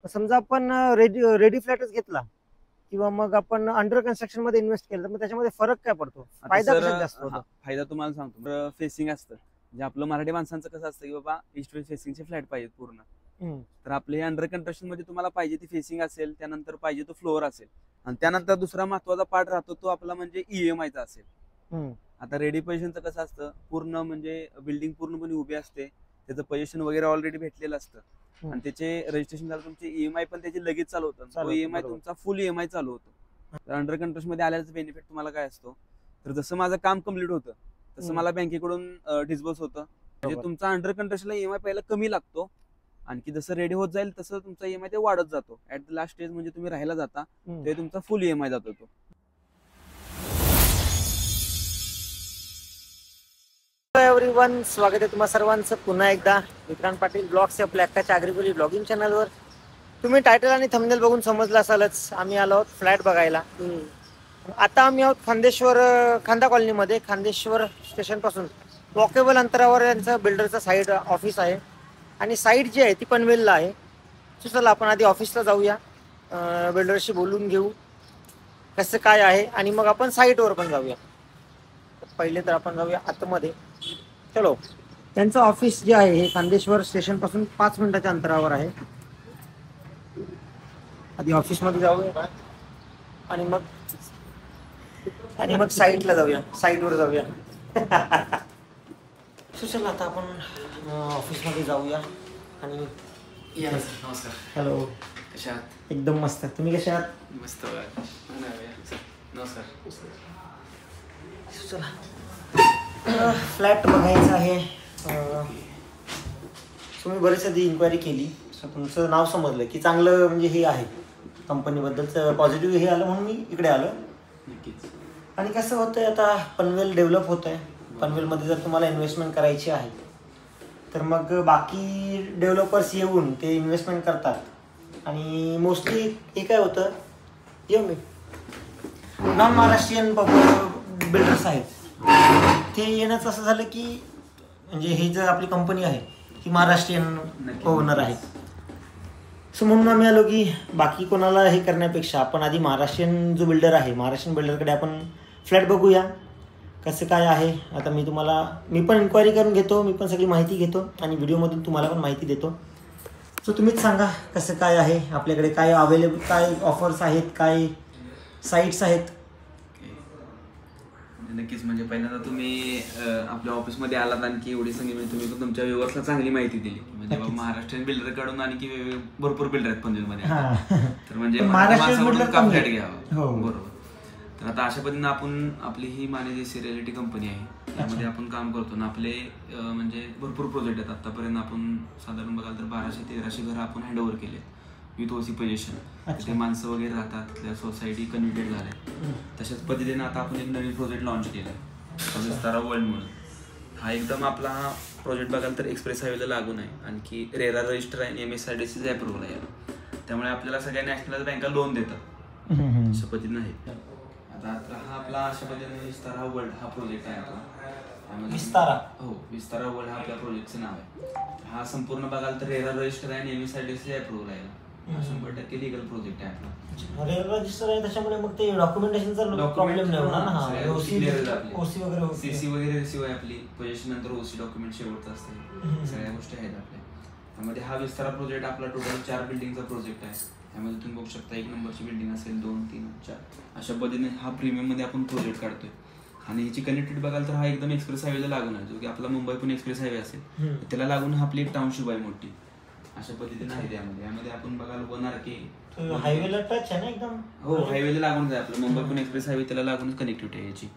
समजा आपण रेडी फ्लॅटच घेतला किंवा मग आपण अंडर कन्स्ट्रक्शन मध्ये इन्व्हेस्ट केलं तर मग त्याच्यामध्ये फरक काय पडतो? फायदा कशात जास्त होतो? फायदा तुम्हाला सांगतो, फेसिंग असतं. म्हणजे आपलं मराठी माणसांचं कसं असतं की बाबा ईस्ट वेस्ट फेसिंगचे फ्लॅट पाहिजेत पूर्ण. तर आपले अंडर कन्स्ट्रक्शन मध्ये तुम्हाला पाहिजे ती फेसिंग असेल, त्यानंतर पाहिजे तो फ्लोअर असेल, आणि त्यानंतर दुसरा महत्वाचा पार्ट राहतो तो आपला म्हणजे EMI चा असेल. आता रेडी पोझिशनचं कसं असतं, पूर्ण म्हणजे बिल्डिंग पूर्णपणे उभी असते, त्याचं पोझिशन वगैरे ऑलरेडी भेटलेलं असतं आणि त्याचे रजिस्ट्रेशन झालं, तुमचे EMI पण त्याची लगेच चालू होतं. तो EMI तुमचा फुल EMI चालू होतो. तर अंडर कन्स्ट्रक्शन मध्ये आल्याचा बेनिफिट तुम्हाला काय असतो, तर जसं माझं काम कम्प्लीट होतं तसं मला बँकेकडून डिस्बर्स होतं. म्हणजे तुमचा अंडर कन्स्ट्रक्शनला EMI पहिला कमी लागतो, आणखी जसं रेडी होत जाईल तसं तुमचा EMI ते वाढत जातो. ऍट द लास्ट स्टेज म्हणजे तुम्ही राहायला जाता ते तुमचा फुल EMI जातो तो. एव्हरीवन, स्वागत आहे तुम्हा सर्वांचं पुन्हा एकदा विक्रांत पाटील ब्लॉग्स या आपल्या अग्रिबोली ब्लॉगिंग चॅनलवर. तुम्ही टायटल आणि थंबनेल बघून समजलं असालच, आम्ही आलो आहोत फ्लॅट बघायला. आता आम्ही आहोत खांदा कॉलनीमध्ये. खांदेश्वर स्टेशन पासून वॉकेबल अंतरावर यांचं बिल्डरचं साईड ऑफिस आहे आणि साईट जी आहे ती पनवेलला आहे. सो चला आपण आधी ऑफिसला जाऊया, बिल्डरशी बोलून घेऊ कसं काय आहे आणि मग आपण साईटवर पण जाऊया. पहिले तर आपण जाऊया आतमध्ये. चलो, त्यांचं ऑफिस जे आहे हे खांदेश्वर स्टेशन पासून 5 मिनिटाच्या अंतरावर आहे. आधी ऑफिसमध्ये जाऊया आणि मग साईटला जाऊया, साईटवर जाऊया. चला आता आपण ऑफिसमध्ये जाऊया आणि नमस्कार. हॅलो, कशा आहात? एकदम मस्त. तुम्ही कशा आहात? मस्त. नमस्कार. चला, फ्लॅट बघायचा आहे. तुम्ही बरेच आधी इन्क्वायरी केली, तुमचं नाव समजलं की चांगलं म्हणजे हे आहे कंपनीबद्दलचं पॉझिटिव्ह हे आलं म्हणून मी इकडे आलो. नक्कीच. आणि कसं होतंय आता पनवेल डेव्हलप होत आहे. पनवेलमध्ये जर तुम्हाला इन्व्हेस्टमेंट करायची आहे तर मग बाकी डेव्हलपर्स येऊन ते इन्व्हेस्टमेंट करतात आणि मोस्टली हे काय होतं, मी नॉन महाराष्ट्रीयन बिल्डर्स आहेत, ते येण्याचं असं झालं की म्हणजे हे जर आपली कंपनी आहे ती महाराष्ट्रीयन ओनर आहे. सो म्हणून आम्ही आलो की बाकी कोणाला हे करण्यापेक्षा आपण आधी महाराष्ट्रीयन जो बिल्डर आहे, महाराष्ट्रीयन बिल्डरकडे आपण फ्लॅट बघूया कसं काय आहे. आता मी पण इन्क्वायरी करून घेतो, मी पण सगळी माहिती घेतो आणि व्हिडिओमधून तुम्हाला पण माहिती देतो. सो तुम्हीच सांगा कसं काय आहे, आपल्याकडे काय अवेलेबल, काय ऑफर्स आहेत, काय साईट्स आहेत. नक्कीच. म्हणजे पहिल्यांदा तुम्ही आपल्या ऑफिसमध्ये आलात आणखी एवढी संधी म्हणजे तुम्ही पण तुमच्या व्ह्युअर्सला चांगली माहिती दिली. म्हणजे महाराष्ट्रीयन बिल्डर कडून आणखी भरपूर बिल्डर आहेत पनवेलमध्ये, तर म्हणजे काम फ्लॅट घ्यावा. बरोबर. तर आता अशा पद्धतीने आपण आपली ही मानेजी रिअलिटी कंपनी आहे, त्यामध्ये आपण काम करतो ना. आपले म्हणजे भरपूर प्रोजेक्ट आहेत. आतापर्यंत आपण साधारण बघाल तर 1200-1300 घरं आपण हँडओव्हर केले विथ ओसी पोझिशन. ते माणसं वगैरे राहतात, त्या सोसायटी कन्व्हर्टेड झाल्या. तशाच पद्धतीने आता आपण एक नवीन प्रोजेक्ट लॉन्च केला आहे विस्तारा वर्ल्ड म्हणून. हा एकदम आपला हा प्रोजेक्ट बघाल तर एक्सप्रेस हायवेला लागून आहे, आणखी रेरा रजिस्टर आहे आणि MSRDCचं अप्रुव्हल आहे. त्यामुळे आपल्याला सगळ्या नॅशनल बँका लोन देतात. अशा पद्धतीने आहे. आता हा आपला अशा पद्धतीने विस्तारा वर्ल्ड हा प्रोजेक्ट आहे आपला. विस्तारा वर्ल्ड हा आपल्या प्रोजेक्टचं नाव आहे. हा संपूर्ण बघाल तर रेरा रजिस्टर आहे आणि MSRDC अप्रुव्हल आहे. 100% लिगल प्रोजेक्ट आहे आपला. रेरा रजिस्टर आहे त्याच्यामुळे मग ते डॉक्युमेंटेशनचा प्रॉब्लेम नाही होणार ना. ओसी वगैरे सीसी वगैरे रिसिव्ह आहे आपली. पोझिशन नंतर OC डॉक्युमेंट शेवटचं असते. सगळ्या गोष्टी आहेत आपल्या. त्यामध्ये हा विस्तारा प्रोजेक्ट आपला टोटल 4 बिल्डिंगचा प्रोजेक्ट आहे. त्यामध्ये तुम्ही बघू शकता 1 नंबरची बिल्डिंग असेल, 2, 3, 4 अशा पद्धतीने हा प्रीमियम मध्ये आपण प्रोजेक्ट काढतोय. आणि ह्याची कनेक्टेड बघाल तर हा एकदम एक्सप्रेस हायवेला लागून आहे, जो की आपला मुंबई पुणे एक्सप्रेस हायवे असेल त्याला लागून हा आपली एक टाउनशिप आहे मोठी. अशा पद्धतीने आहे. यामध्ये आपण बघाल 1 RK हायवेला टच आहे ना एकदम. हो, हायवेला लागूनच आहे आपलं मुंबई पुणे एक्सप्रेस हायवे, त्याला लागूनच कनेक्टिव्हिटी आहे याची.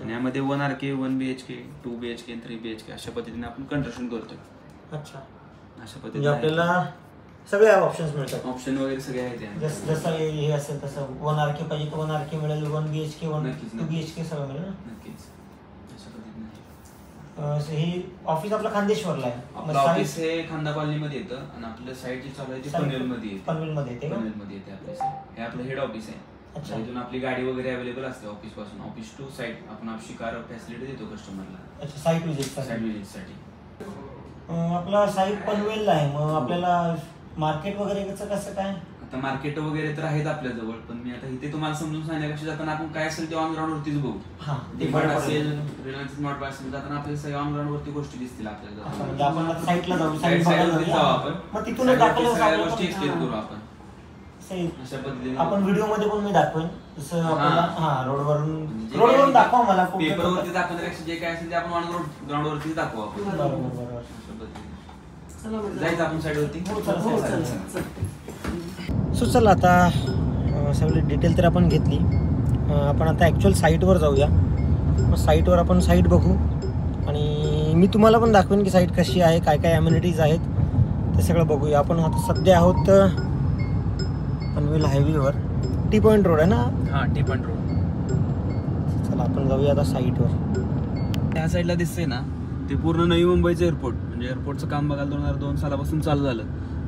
आणि यामध्ये 1 RK, 1 BHK, 2 BHK, 3 BHK अशा पद्धतीने आपण कंस्ट्रक्शन करतोय. अच्छा, अशा पद्धतीने आपल्याला सगळे ऑप्शन्स मिळतात. ऑप्शन वगैरे सगळे आहेत. जसं हे असेल तसं 1 RK पाहिजे तर 1 RK मिळेल, 1 BHK, 2 BHK सगळं मिळेल ना. नक्कीच. अशा पद्धतीने ही ऑफिस आपला खांदेश्वरला आहे. आपलं ऑफिस हे खांदा कॉलनीमध्ये येतं आणि आपलं साईट जी चालू आहे ती पनवेलमध्ये येते. पनवेलमध्ये आपलं हे आपलं हेड ऑफिस आहे. इथून आपली गाडी वगैरे अवेलेबल असते ऑफिस पासून. ऑफिस टू साईट आपण आपली कार फॅसिलिटी देतो कस्टमरला. साईट विजिटसाठी. साठी आपला साईट पनवेलला आहे, मग आपल्याला मार्केट वगैरे कसं काय? आता मार्केट वगैरे तर आहेत आपल्या जवळ, पण मी आता इथे तुम्हाला समजून सांगण्यापेक्षा जाताना आपण काय असेल ते ऑन ग्राउंड वरतीच बघू. डिमांड असेल, रिलायन्स स्मार्ट बाय असेल, जाताना आपल्याला सगळ्या ऑन ग्राउंड वरती गोष्टी दिसतील आपल्याला. म्हणजे आपण साईटला जाऊ, साईटवरती जाऊ आपण, मग तिथूनच दाखवलं सगळ्या गोष्टी एक्सप्लेन करू आपण. अशा पद्धतीने आपण व्हिडिओ मध्ये पण मी दाखवेन जसं आपल्याला रोडवरून दाखवा मला. पेपरवरती दाखवण्यापेक्षा जे काय असेल ते आपण ऑन ग्राउंड वरती दाखवू आपण. बरोबर. जायचं आपण साईडवरती. सो चला आता सगळी डिटेल तर आपण घेतली. आपण आता ॲक्च्युअल साईटवर जाऊया. मग साईटवर आपण साईट बघू आणि मी तुम्हाला पण दाखवेन की साईट कशी आहे, काय काय ॲम्युनिटीज आहेत ते सगळं बघूया. आपण आता सध्या आहोत पनवेल हायवेवर. टी पॉईंट रोड आहे ना? हां, टी पॉईंट रोड. चला आपण जाऊया आता साईटवर. त्या साईडला दिसतंय ना ते पूर्ण नवी मुंबईचं एअरपोर्ट, म्हणजे एअरपोर्टचं काम बघायला 2002 सालापासून चालू झालं.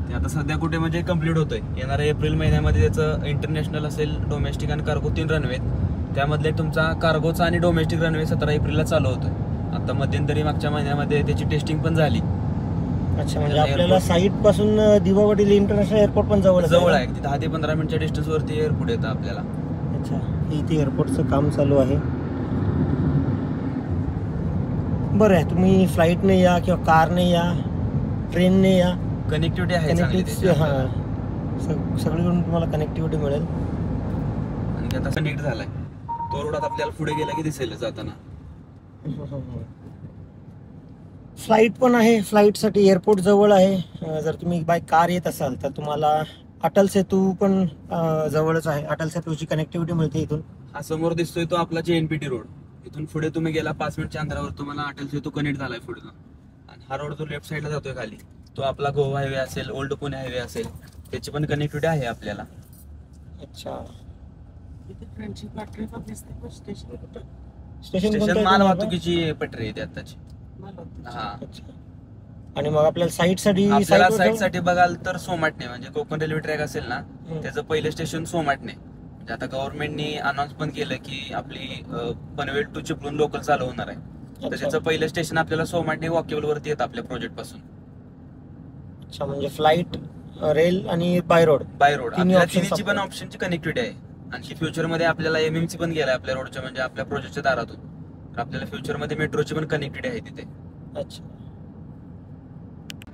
ते आता सध्या कुठे म्हणजे कम्प्लीट होतंय. येणाऱ्या एप्रिल महिन्यामध्ये त्याचं इंटरनॅशनल असेल, डोमेस्टिक आणि कार्गो 3 रनवे. त्यामधले तुमचा कार्गोचा आणि डोमेस्टिक रनवे 17 एप्रिलला चालू होतोय. आता मध्यंतरी मागच्या महिन्यामध्ये त्याची टेस्टिंग पण झाली. अच्छा, म्हणजे आपल्याला साईट पासून दिवा पाटील इंटरनॅशनल एअरपोर्ट पण जवळ आहे. 10 ते 15 मिनिटच्या डिस्टन्स वरती एअरपोर्ट येतं आपल्याला. अच्छा, इथे एअरपोर्टचं काम चालू आहे. बरं आहे, तुम्ही फ्लाईटने या किंवा कारने या, ट्रेनने या, कनेक्टिव्हिटी आहे. सगळीकडून तुम्हाला कनेक्टिव्हिटी मिळेल. आणि आता कनेक्ट झालाय तो रोड. आता आपल्याला पुढे गेला की दिसेल जाताना. फ्लाईट पण आहे. फ्लाईटसाठी एअरपोर्ट जवळ आहे. जर तुम्ही बाय कार येत असाल तर तुम्हाला अटल सेतू पण जवळच आहे. अटल सेतूची कनेक्टिव्हिटी मिळते इथून. हा समोर दिसतोय तो आपला JNPT रोड. इथून पुढे तुम्ही गेला 5 मिनिटच्या अंतरावर तुम्हाला अटल सेतू कनेक्ट झालाय पुढे. आणि हा रोड जो लेफ्ट साईडला जातोय खाली तो आपला गोवा हायवे असेल, ओल्ड पुणे हायवे असेल, त्याची पण कनेक्टिव्हिटी आहे आपल्याला. अच्छा, स्टेशन माल वाहतुकीची पटरी आहे आताची. हा, आणि मग आपल्याला साईटसाठी बघाल तर सोमाटणे, म्हणजे कोकण रेल्वे ट्रॅक असेल ना त्याचं पहिलं स्टेशन सोमाटणे. म्हणजे आता गव्हर्नमेंटनी अनाऊन्स पण केलं की आपली पनवेल टू चिपळूण लोकल चालू होणार आहे. तर त्याचं पहिलं स्टेशन आपल्याला सोमाटणे वॉकेबल वरती येतं आपल्या प्रोजेक्ट पासून. अच्छा, म्हणजे फ्लाईट, रेल आणि बाय रोड तिन्हीची पण ऑप्शनची कनेक्टिव्हिटी आहे. आणखी फ्युचर मध्ये आपल्याला MMC पण गेलाय आपल्या रोडच्या, म्हणजे आपल्या प्रोजेक्टच्या दारातून. तर आपल्याला फ्युचर मध्ये मेट्रोची पण कनेक्टिव्हिटी आहे तिथे. अच्छा,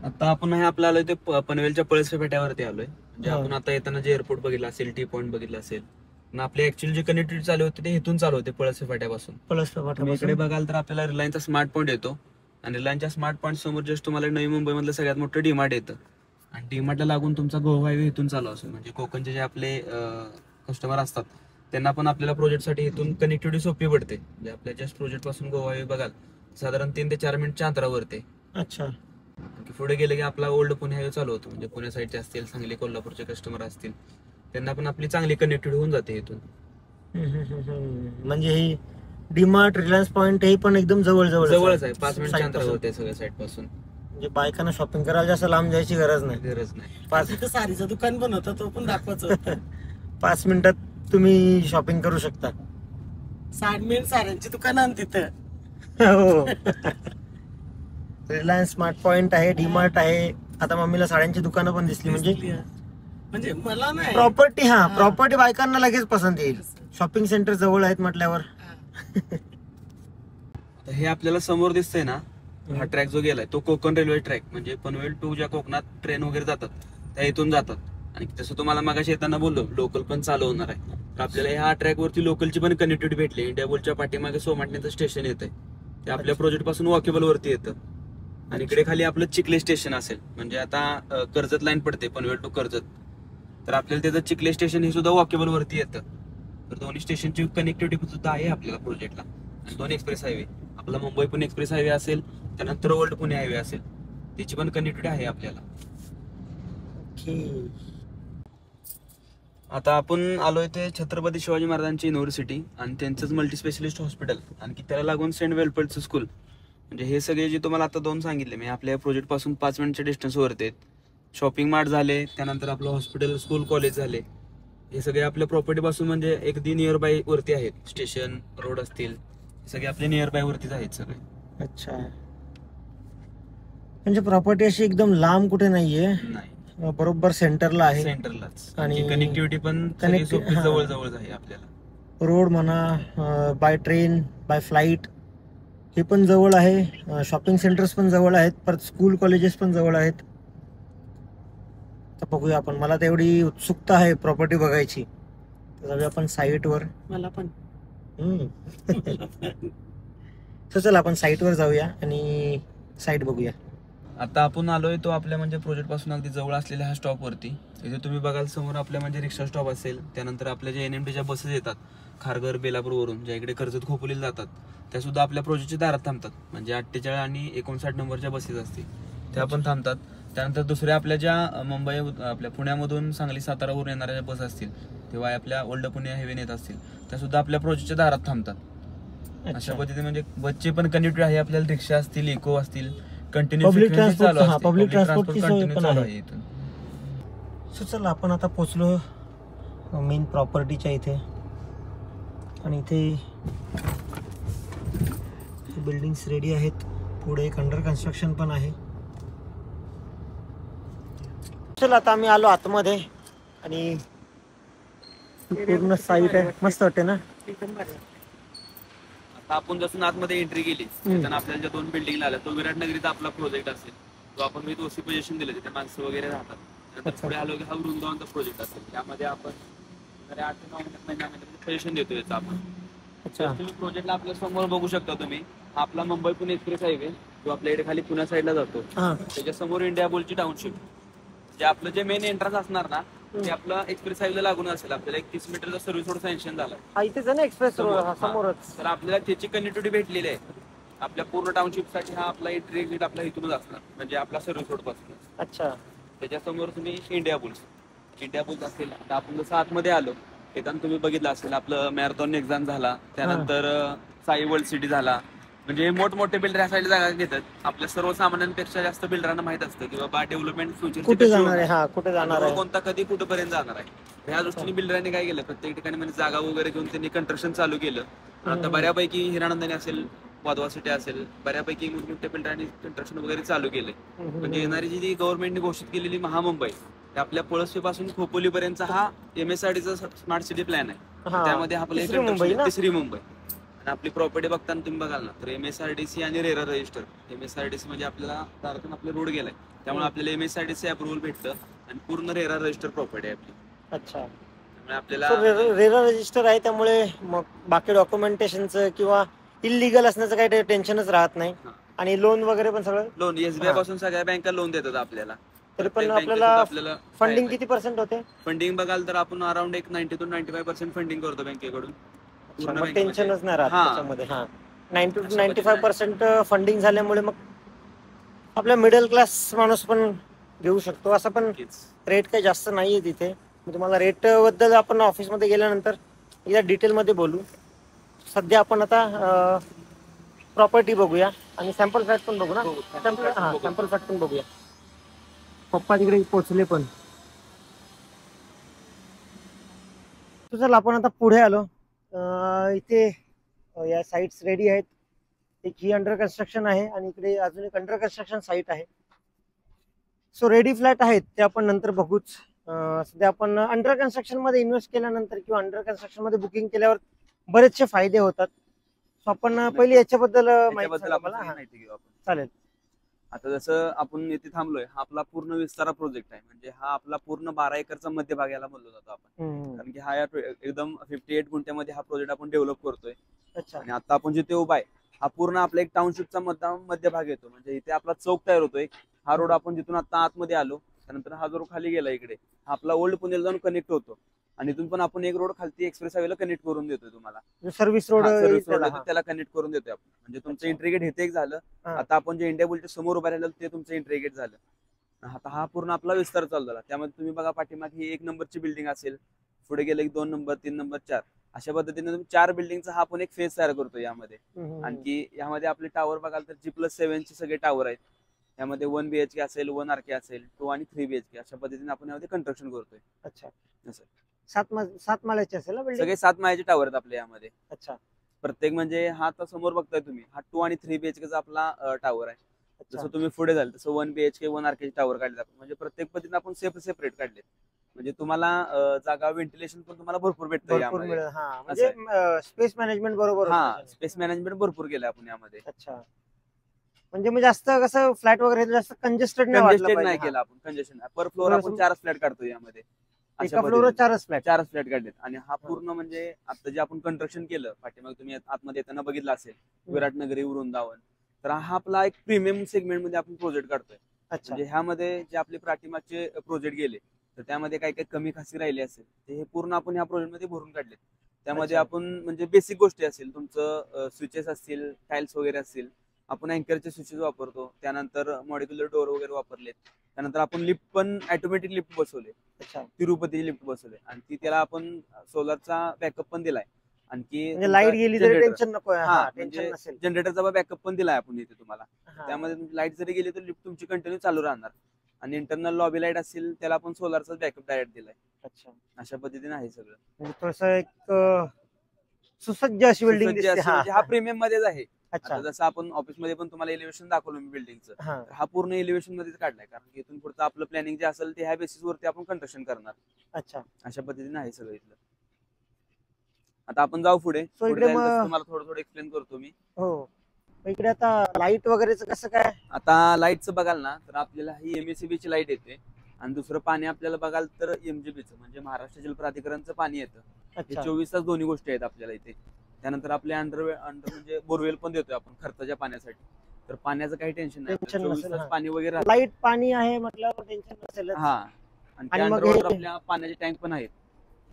आता आपण हे आपलं आलोय ते पनवेलच्या पळसपे फेट्यावरती आलोय. म्हणजे आपण आता येताना जे एअरपोर्ट बघितलं असेल, टी पॉईंट बघितलं असेल, आपली ऍक्च्युअली जी कनेक्टिव्हिटी चालू होती ते इथून चालू होते पळसपे फाट्यापासून. इकडे बघाल तर आपल्याला रिलायन्सचा स्मार्ट पॉईंट येतो. आणि रिलायन्सच्या स्मार्ट पॉईंट समोर जस्ट तुम्हाला नवी मुंबईमधलं सगळ्यात मोठं डीमार्ट येतं. आणि डीमार्टला लागून तुमचा गोवा हायवे इथून चालू असेल. म्हणजे कोकणचे जे आपले कस्टमर असतात त्यांना पण आपल्याला प्रोजेक्टसाठी इथून कनेक्टिव्हिटी सोपी पडते. म्हणजे आपल्या जस्ट प्रोजेक्ट पासून गोवा हायवे बघाल साधारण 3 ते 4 मिनिटच्या अंतरावरती. अच्छा, पुढे गेले की आपला ओल्ड पुणे हायवे चालू होतो. म्हणजे पुणे साईडचे असतील, सांगली कोल्हापूरचे कस्टमर असतील, त्यांना पण आपली चांगली कनेक्टिव्हिटी होऊन जाते इथून. म्हणजे ही डीमार्ट, रिलायन्स पॉइंट हे पण एकदम जवळच आहे. 5 मिनिटच्या अंतरावरती आहे सगळ्या साईड पासून. म्हणजे बायकांना शॉपिंग करायला जास्त लांब जायची गरज नाही. 5 साडीचं दुकान पण होतं, तो पण दाखवायचं. 5 मिनिटात तुम्ही शॉपिंग करू शकता. साड्यांची दुकान आहे तिथं. हो, रिलायन्स स्मार्ट पॉइंट आहे, डीमार्ट आहे. आता मम्मीला साड्यांची दुकानं पण दिसली. म्हणजे मला नाही प्रॉपर्टी बायकांना लगेच पसंत येईल. शॉपिंग सेंटर जवळ आहेत म्हटल्यावर. हे आपल्याला समोर दिसतंय ना, हा ट्रॅक जो गेलाय तो कोकण रेल्वे ट्रॅक. म्हणजे पनवेल टू ज्या कोकणात ट्रेन वगैरे जातात त्या इथून जातात. आणि तसं तुम्हाला मगाशी येताना बोललो लोकल पण चालू होणार आहे. तर आपल्याला ह्या ट्रॅक वरती लोकलची पण कनेक्टिव्हिटी भेटली. इंडिया बुलच्या पाठीमागे सोमाटणेचं स्टेशन येतंय, ते आपल्या प्रोजेक्ट पासून वॉकेबल वरती येतं. आणि इकडे खाली आपलं चिखले स्टेशन असेल. म्हणजे आता कर्जत लाईन पडते पनवेल टू कर्जत, तर आपल्याला त्याचं चिखले स्टेशन हे सुद्धा वॉकेबल वरती येतं. तर दोन्ही स्टेशनची कनेक्टिव्हिटी सुद्धा आहे आपल्याला प्रोजेक्टला. आणि 2 एक्सप्रेस हायवे, आपला मुंबई पुणे एक्सप्रेस हायवे असेल, त्यानंतर ओल्ड पुणे हायवे असेल, त्याची पण कनेक्टिव्हिटी आहे आपल्याला. आता आपण आलोय ते छत्रपती शिवाजी महाराजांची युनिव्हर्सिटी आणि त्यांचंच मल्टीस्पेशलिस्ट हॉस्पिटल, आणखी त्याला लागून सेंट वेलफेअरचं स्कूल. म्हणजे हे सगळे जे तुम्हाला आता 2 सांगितले मी आपल्या प्रोजेक्ट पासून 5 मिनिटच्या डिस्टन्सवरती आहेत. शॉपिंग मार्ट झाले, त्यानंतर आपलं हॉस्पिटल, स्कूल, कॉलेज झाले, हे सगळे आपल्या प्रॉपर्टी पासून म्हणजे अगदी नियर बाय वरती आहेत. स्टेशन, रोड असतील, सगळे आपले नियर बाय वरतीच आहेत सगळे. अच्छा, म्हणजे प्रॉपर्टी अशी एकदम लांब कुठे नाहीये. नाही, बरोबर सेंटरला आहे. सेंटरलाच आणि आणि कनेक्टिव्हिटी पण सगळी सोपी हा. जवळ जवळ आहे आपल्याला. रोड म्हणा, बाय ट्रेन, बाय फ्लाईट हे पण जवळ आहे. शॉपिंग सेंटर्स पण जवळ आहेत, परत स्कूल कॉलेजेस पण जवळ आहेत. तर बघूया आपण, मला तेवढी उत्सुकता आहे प्रॉपर्टी बघायची. तर जाऊया आपण साईटवर. मला पण. तर चला आपण साईटवर जाऊया आणि साईट बघूया. आता आपण आलोय तो आपल्या म्हणजे प्रोजेक्ट पासून अगदी जवळ असलेल्या ह्या स्टॉप वरती. इथे तुम्ही बघाल समोर आपल्या म्हणजे रिक्षा स्टॉप असेल, त्यानंतर आपल्या जे NMTच्या बसेस येतात खारघर बेलापूर वरून, ज्या इकडे कर्जत खोपोलीला जातात, त्या सुद्धा आपल्या प्रोजेक्टच्या दारात थांबतात. म्हणजे 48 आणि 59 नंबरच्या बसेस असतील त्या पण थांबतात. त्यानंतर दुसऱ्या आपल्या ज्या मुंबई आपल्या पुण्यामधून सांगली सातारावरून येणाऱ्या बस असतील, तेव्हा आपल्या ओल्ड पुणे हायवे येत असतील, त्या सुद्धा आपल्या प्रोजेक्टच्या दारात थांबतात. अशा पद्धतीने म्हणजे बसचे पण कनेक्टिव्हिटी आहे. आपल्याला रिक्षा असतील, इको असतील, कंटिन्यू पब्लिक चालू असते. पब्लिक ट्रान्सपोर्टची सोय कंटिन्यू पण चालू आहे. आहे इथून. सो चला आपण आता पोचलो मेन प्रॉपर्टीच्या इथे. आणि इथे बिल्डिंग्स रेडी आहेत. पुढे एक अंडर कन्स्ट्रक्शन पण आहे. चला आता आम्ही आलो आतमध्ये आणि पूर्ण साईट आहे. मस्त वाटते ना. आता आपण जसं आतमध्ये एंट्री केली त्यानं आपल्याला ज्या 2 बिल्डिंग आल्या, तो विराट नगरीचा आपला प्रोजेक्ट असेल, तो आपण विथ ओसी पोझिशन दिलं, तिथे माणसं वगैरे राहतात. नंतर पुढे आलो की हा वृंदावनचा प्रोजेक्ट असेल, त्यामध्ये आपण 8 ते 9 महिन्यामध्ये पोझिशन देतो याचं आपण. तुम्ही प्रोजेक्टला आपल्या समोर बघू शकता तुम्ही, हा आपला मुंबई पुणे एक्सप्रेस हायवे जो आपल्या इकडे खाली पुण्या साईडला जातो, त्याच्या समोर इंडिया बुलची टाउनशिप, जे आपलं जे मेन एंट्रन्स असणार ना, ते आपलं एक्सप्रेस हायवे लागून असेल. आपल्याला 31 मीटरचा सर्व्हिस रोड सँक्शन झाला इथेच आहे ना एक्सप्रेस रोड समोरच. तर आपल्याला त्याची कनेक्टिव्हिटी भेटलेली आहे. आपल्या पूर्ण टाउनशिप साठी हा आपला एंट्री एक्झिट आपला इथूनच असणार, म्हणजे आपला सर्व्हिस रोड पासून. अच्छा. त्याच्यासमोर तुम्ही इंडिया बुल्स असेल. आता आपण जसं आतमध्ये आलो, येताना तुम्ही बघितलं असेल आपलं मॅरेथॉन एक्झाम झाला, त्यानंतर साई वर्ल्ड सिटी झाला. म्हणजे मोठमोठे बिल्डर या साईडला जागा घेतात. आपल्या सर्वसामान्यांपेक्षा जास्त बिल्डरांना माहित असतं की बाबा डेव्हलपमेंट फ्युचर कुठे जाणार आहे, कुठे जाणार आहे, कोणता कधी कुठेपर्यंत जाणार आहे. ह्या दृष्टीने बिल्डरांनी काय केलं, प्रत्येक ठिकाणी म्हणजे जागा वगैरे घेऊन त्यांनी कंस्ट्रक्शन चालू केलं. आता बऱ्यापैकी हिरानंदानी असेल, वाधवा सिटी असेल, बऱ्यापैकी मोठमोठ्या बिल्डरांनी कंस्ट्रक्शन वगैरे चालू केले. म्हणजे येणारी जी गव्हर्नमेंटने घोषित केलेली महामुंबई, आपल्या पळसपीपासून खोपोलीपर्यंतचा हा MSRDचा स्मार्ट सिटी प्लॅन आहे. त्यामध्ये आपलं तिसरी मुंबई. आणि आपली प्रॉपर्टी बघताना तुम्ही बघाल ना, तर MSRDC आणि रेरा रजिस्टर. MSRDC म्हणजे आपल्याला दारातून आपला रोड गेलाय, त्यामुळे आपल्याला MSRDC अप्रुव्हल भेटतं आणि पूर्ण रेरा रजिस्टर प्रॉपर्टी आहे आपली. अच्छा. त्यामुळे आपल्याला रेरा रजिस्टर आहे, त्यामुळे मग बाकी डॉक्युमेंटेशनचं किंवा इलिगल असण्याचं काही टेन्शनच राहत नाही. आणि लोन वगैरे पण सगळं लोन SBI पासून सगळ्या बँका लोन देतात आपल्याला. तरी पण आपल्याला फंडिंग किती % होते? फंडिंग बघाल तर आपण अराउंड एक 90 to 95% फंडिंग करतो बँकेकडून. टेन्शनच नाही राहत त्याच्यामध्ये. 90 to 95% फंडिंग झाल्यामुळे मग आपल्या मिडल क्लास माणूस पण घेऊ शकतो. असं पण रेट काही जास्त नाहीये तिथे. मी तुम्हाला रेट बद्दल आपण ऑफिसमध्ये गेल्यानंतर एकदा डिटेलमध्ये बोलू. सध्या आपण आता प्रॉपर्टी बघूया आणि सॅम्पल फ्लॅट पण बघू ना. सॅम्पल फ्लॅट पण बघूया. पप्पा तिकडे पोहोचले पण. चला आपण आता पुढे आलो. इथे या साईट्स रेडी आहेत. एक ही अंडर कन्स्ट्रक्शन आहे आणि इकडे अजून एक अंडर कन्स्ट्रक्शन साईट आहे. सो रेडी फ्लॅट आहेत ते आपण नंतर बघूच. सध्या आपण अंडर कन्स्ट्रक्शन मध्ये इन्व्हेस्ट केल्यानंतर किंवा अंडर कन्स्ट्रक्शन मध्ये बुकिंग केल्यावर बरेचसे फायदे होतात. सो आपण पहिले याच्याबद्दल माहिती घेऊ आपण. चालेल. आता जसं आपण इथे थांबलोय, हा आपला पूर्ण विस्तारा प्रोजेक्ट आहे. म्हणजे हा आपला पूर्ण 12 एकरचा मध्यभाग याला बोललो जातो आपण. कारण की हा एकदम 58 गुंठ्यामध्ये हा प्रोजेक्ट आपण डेव्हलप करतोय. आणि आता आपण जिथे उभा आहे, हा पूर्ण आपला एक टाउनशिपचा मध्यभाग येतो. म्हणजे इथे आपला चौक तयार होतोय. हा रोड आपण जिथून आता आतमध्ये आलो, त्यानंतर हा जो खाली गेला इकडे, हा आपला ओल्ड पुणेला जाऊन कनेक्ट होतो. आणि इथून पण आपण एक रोड खालती एक्सप्रेस हायवेला कनेक्ट करून देतोय तुम्हाला. सर्व्हिस रोड त्याला कनेक्ट करून देतोय आपण. म्हणजे तुमचं एंट्री गेट इथे एक झालं. आता आपण जे इंडिया बुलच्या समोर उभा राहिलो ते तुमचं एंट्री गेट झालं. आता हा पूर्ण आपला विस्तार चालू झाला. त्यामध्ये तुम्ही बघा पाठीमागे ही 1 नंबरची बिल्डिंग असेल, पुढे गेले 2 नंबर, 3 नंबर, 4 अशा पद्धतीने तुम्ही 4 बिल्डिंगचा हा आपण एक फेज तयार करतो यामध्ये. आणखी यामध्ये आपले टावर बघाल तर G+7 चे सगळे टावर आहेत. यामध्ये 1 BHK असेल, 1 RK असेल, 2 आणि 3 BHK अशा पद्धतीने आपण यामध्ये कंस्ट्रक्शन करतोय. अच्छा. 7 माळ्याचे असेल ना सगळे 7 माळ्याचे टावर आहेत आपल्या यामध्ये. अच्छा. प्रत्येक म्हणजे हा आता समोर बघताय तुम्ही, हा 2 आणि 3 BHK चा आपला टावर आहे. जसं तुम्ही पुढे झालं तसं 1 BHK 1 RK टावर काढले आपण, म्हणजे प्रत्येक पद्धतीने आपण सेपरेट काढले. म्हणजे तुम्हाला जागा व्हेंटिलेशन पण तुम्हाला भरपूर भेटतं भरपूर यामध्ये. मिळेल. हा म्हणजे स्पेस मॅनेजमेंट बरोबर होतं हा, त्याच्याने. स्पेस मॅनेजमेंट भरपूर केलं आपण यामध्ये. अच्छा, म्हणजे मग जास्त कसं फ्लॅट वगैरे जास्त कंजेस्टेड नाही वाटलं कंजेस्टेड नाही पाहिजे. केलं आपण. कंजेशन पर फ्लोर आपण 4 फ्लॅट काढतो यामध्ये. एका फ्लोअरवर 4 फ्लॅट. 4 फ्लॅट काढलेत. आणि हा पूर्ण म्हणजे आता जे आपण कंस्ट्रक्शन केलं पाठीमागे तुम्ही आतमध्ये येताना बघितलं असेल, विराटनगरी वृंदावन, तर हा आपला एक प्रीमियम सेगमेंट मध्ये आपण प्रोजेक्ट काढतोय. अच्छा, म्हणजे ह्यामध्ये जे आपले पाठीमागचे प्रोजेक्ट गेले तर त्यामध्ये काही काही कमी खासी राहिली असेल ते हे पूर्ण आपण ह्या प्रोजेक्ट मध्ये भरून काढले. त्यामध्ये अच्छा. आपण म्हणजे बेसिक गोष्टी असतील, तुमचं स्विचेस असतील, टाईल्स वगैरे असतील, आपण अँकरचे स्विचेस वापरतो. त्यानंतर मॉड्युलर डोअर वगैरे वापरलेत. त्यानंतर आपण लिफ्ट पण ऑटोमॅटिक लिफ्ट बसवले, अच्छा. तिरुपती लिफ्ट बसवले, आणि ती त्याला आपण सोलरचा बॅकअप पण दिलाय. आणखी म्हणजे लाईट गेली तरी generator. टेन्शन नको. हा, टेन्शन म्हणजे नसेल. जनरेटरचा बॅकअप पण दिलाय आपण इथे तुम्हाला. हा. त्यामध्ये लाईट जरी गेली तर लिफ्ट तुमची कंटिन्यू चालू राहणार. आणि इंटरनल लॉबी लाईट असेल त्याला आपण सोलरचा बॅकअप डायरेक्ट दिलाय. अच्छा, अशा पद्धतीने आहे सगळं. म्हणजे थोडस एक सुसज्ज अशी बिल्डिंग सुसज्ज दिसते. अशी म्हणजे हा प्रीमियम मध्येच आहे. अच्छा. आता जसं आपण ऑफिस मध्ये पण तुम्हाला एलिव्हेशन दाखवलं मी बिल्डिंगचं, हा. तर हा पूर्ण एलिव्हेशन मध्येच काढलाय, कारण की इथून पुढचं आपलं प्लॅनिंग जे असेल ते ह्या बेसिस वरती आपण कंस्ट्रक्शन करणार. अच्छा, अशा पद्धतीने आहे सगळं इथलं. आता आपण जाऊ पुढे. So पुढे इकडे जायला तसं मग- तुम्हाला थोडं एक्सप्लेन करतो मी. हो. इकडे आता लाईट वगैरेच कसं काय? आता लाईटचं बघाल ना तर आपल्याला ही MACB ची लाईट येते, आणि दुसरं पाणी आपल्याला बघाल तर MGBचं म्हणजे महाराष्ट्र जल प्राधिकरणचं पाणी येतं. हे अच्छा, 24 तास दोन्ही गोष्टी आहेत आपल्याला इथे. त्यानंतर आपले अंडर म्हणजे बोरवेल पण देतोय आपण खर्चाच्या पाण्यासाठी, तर पाण्याचं काही टेन्शन नाही. टेन्शन 24 नसेल, तास हा. पाणी वगैरे राहतं. लाईट पाणी आहे म्हटल्यावर टेन्शन नसेल. हा, आणि आणि मग अंडरवॉटर हे- आपल्या पाण्याचे टँक पण आहेत.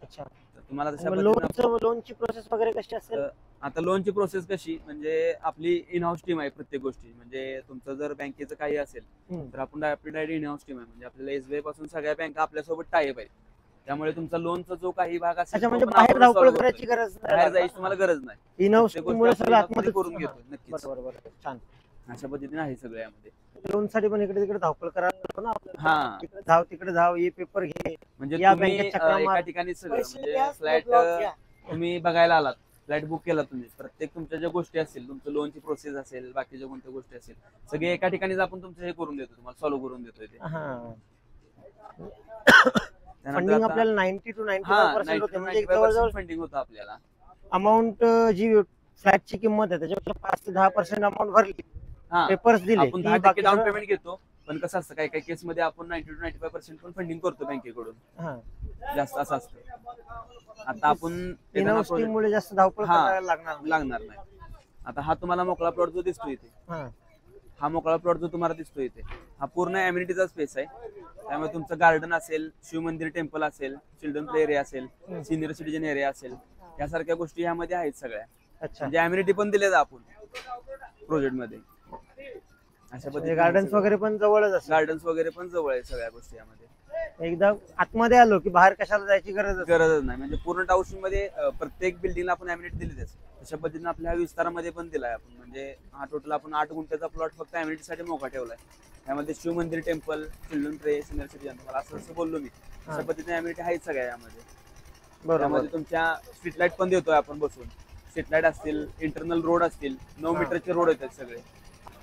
अच्छा, तर तुम्हाला तशा पद्धतीने लोनची प्रोसेस वगैरे कशी असेल? आता लोनची प्रोसेस कशी, म्हणजे आपली इन हाऊस टीम आहे प्रत्येक गोष्टी. म्हणजे तुमचं जर बँकेचं काही असेल तर आपण आपली डायरेक्ट इन हाऊस टीम आहे. म्हणजे आपल्याला SBI पासून सगळ्या बँका आपल्यासोबत टाईप आहे. त्यामुळे तुमचा लोनचा जो काही भाग असेल अच्छा, तो म्हणजे पण बाहेर आपण धावपळ solve करायची करतोय. गरज बाहेर जायची तुम्हाला गरज नाही. इन हाऊस प्रत्येक गोष्ट मुळे आपण सगळं in-house मध्ये आतमध्ये करून घेतो. नक्कीच बरोबर. छान. अशा पद्धतीने आहे सगळं यामध्ये. लोन साठी पण इकडे तिकडे धावपळ करायला नको ना आपल्याला. हा. इकडे धाव तिकडे धाव, हे पेपर घे. म्हणजे या तुम्ही बँकेत चक्रा एका मार. ठिकाणी सगळं पैसे म्हणजे द्या, फ्लॅट block घ्या. तुम्ही बघायला आलात, फ्लॅट बुक केला तुम्ही, प्रत्येक तुमच्या ज्या गोष्टी असतील, तुमचं लोनची प्रोसेस असेल, बाकीच्या कोणत्या गोष्टी असेल, सगळे एका ठिकाणीच आपण तुमचं हे करून देतो, तुम्हाला सॉल्व्ह करून देतोय ते. हा. त्यानंतर फंडिंग आता- आपल्याला 90 to 95% हा, होते. म्हणजे 95% जवळजवळ फंडिंग होतं आपल्याला. अमाऊंट जी फ्लॅटची किंमत आहे त्याच्यापेक्षा 5 ते 10% अमाऊंट भरली, हा, पेपर्स दिले आपण की 10% बाकी डाऊन सगळं- पेमेंट घेतो, पण कसं असतं काही काही केस मध्ये आपण 90 to 95% पण फंडिंग करतो बँकेकडून. हा. जास्त असं असतं. आता आपण इन एखादा हाऊस project- मुळे जास्त धावपळ हा, करायला लागणार नाही. लागणार नाही. आता हा तुम्हाला मोकळा प्लॉट जो दिसतो इथे, हा. हा मोकळा प्लॉट जो तुम्हाला दिसतो इथे, हा पूर्ण अम्युनिटीचा स्पेस आहे. त्यामुळे तुमचं गार्डन असेल, शिवमंदिर टेम्पल असेल, चिल्ड्रन प्ले एरिया असेल, सिनियर सिटीजन एरिया असेल, यासारख्या गोष्टी यामध्ये आहेत सगळ्या. अच्छा, म्हणजे अम्युनिटी पण दिल्या आपण प्रोजेक्ट मध्ये. अशा पद्धतीने गार्डन्स वगैरे पण जवळच असतात. गार्डन्स वगैरे पण जवळ आहे सगळ्या गोष्टी यामध्ये. एकदा आतमध्ये आलो की बाहेर कशाला जायची गरज गरजच नाही. म्हणजे पूर्ण टाउनशिप मध्ये प्रत्येक बिल्डिंगला आपण अम्युनिटी दिलीच. तशा पद्धतीने आपल्या विस्तारामध्ये पण दिलाय आपण. म्हणजे हा टोटल आपण 8 गुंठ्याचा प्लॉट फक्त अम्युनिटी साठी मोकळा ठेवलाय. त्यामध्ये शिव मंदिर temple, children play, senior citizen, मला असं बोललो मी. अशा पद्धतीने अम्युनिटी आहेत सगळ्या यामध्ये. बरोबर. त्यामध्ये तुमच्या स्ट्रीट लाईट पण देतोय आपण बसून. स्ट्रीट लाईट असतील, इंटरनल रोड असतील, 9 मीटरचे रोड येतात सगळे.